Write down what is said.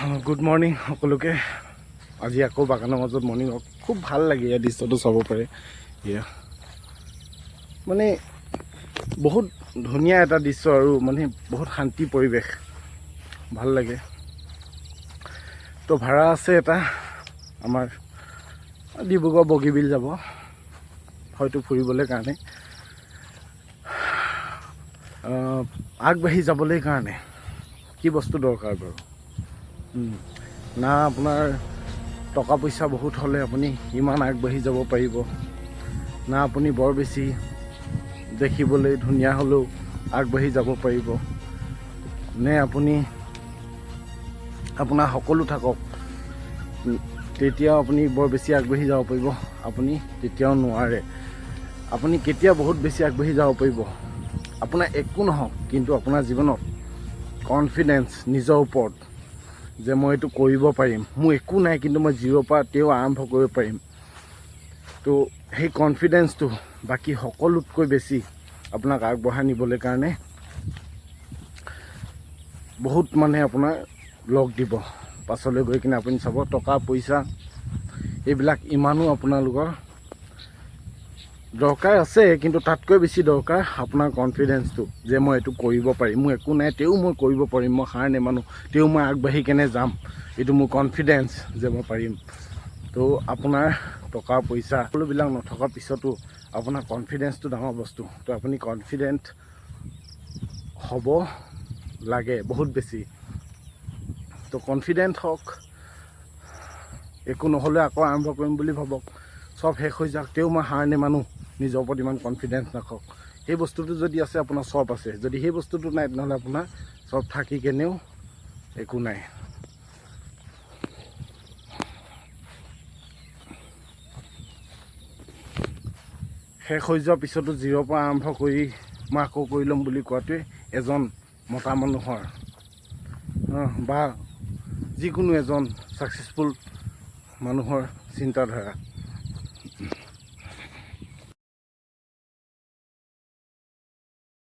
Good morning সকলোকে। আজি আকৌ বাগানৰ মাজত মৰ্ণিং ৱাক খুব ভাল লাগে। ইয়াৰ দৃশ্যটো চাব পাৰে। এয়া মানে বহুত ধুনীয়া এটা দৃশ্য আৰু মানে বহুত শান্তি পৰিৱেশ, ভাল লাগে। তো ভাড়া আছে এটা আমাৰ ডিব্ৰুগড় বগীবিল যাব, হয়তো ফুৰিবলৈ কাৰণে, আগবাঢ়ি যাবলৈ কাৰণে কি বস্তু দৰকাৰ বাৰু? না আপোনাৰ টকা পইচা বহুত হ'লে আপুনি ইমান আগবাঢ়ি যাব পাৰিব, না আপুনি বৰ বেছি দেখিবলৈ ধুনীয়া হ'লেও আগবাঢ়ি যাব পাৰিব, নে আপুনি আপোনাৰ সকলো থাকক তেতিয়াও আপুনি বৰ বেছি আগবাঢ়ি যাব পাৰিব? আপুনি তেতিয়াও নোৱাৰে। আপুনি কেতিয়া বহুত বেছি আগবাঢ়ি যাব পাৰিব? আপোনাৰ একো নহওক, কিন্তু আপোনাৰ জীৱনত কনফিডেঞ্চ নিজৰ ওপৰত যে মই এইটো কৰিব পাৰিম, মোৰ একো নাই কিন্তু মই জিৰ'ৰ পৰা তেও আৰম্ভ কৰিব পাৰিম। তো সেই কনফিডেঞ্চটো বাকী সকলোতকৈ বেছি আপোনাক আগবঢ়াই নিবলৈ কাৰণে বহুত মানে আপোনাৰ লগ দিব। পাছলৈ গৈ কিনে আপুনি চাব টকা পইচা এইবিলাক ইমানো আপোনালোকৰ দৰকাৰ আছে, কিন্তু তাতকৈ বেছি দৰকাৰ আপোনাৰ কনফিডেঞ্চটো যে মই এইটো কৰিব পাৰিম, মোৰ একো নাই তেও মই কৰিব পাৰিম, মই হাৰ নেমানো, তেও মই আগবাঢ়ি কেনে যাম, এইটো মোৰ কনফিডেঞ্চ যে মই পাৰিম। তো আপোনাৰ টকা পইচা সকলোবিলাক নথকাৰ পিছতো আপোনাৰ কনফিডেঞ্চটো ডাঙৰ বস্তু। তো আপুনি কনফিডেণ্ট হ'ব লাগে বহুত বেছি। তো কনফিডেণ্ট হওক, একো নহ'লে আকৌ আৰম্ভ কৰিম বুলি ভাবক, চব শেষ হৈ যাওক তেও মই হাৰ নেমানো, নিজৰ ওপৰত ইমান কনফিডেঞ্চ নাথাকক। সেই বস্তুটো যদি আছে আপোনাৰ চব আছে, যদি সেই বস্তুটো নাই তেনেহ'লে আপোনাৰ চব থাকি কেনেও একো নাই। শেষ হৈ যোৱাৰ পিছতো জিৰ'ৰ পৰা আৰম্ভ কৰি মই আকৌ কৰি ল'ম বুলি কোৱাটোৱে এজন মতা মানুহৰ বা যিকোনো এজন ছাকচেছফুল মানুহৰ চিন্তাধাৰা।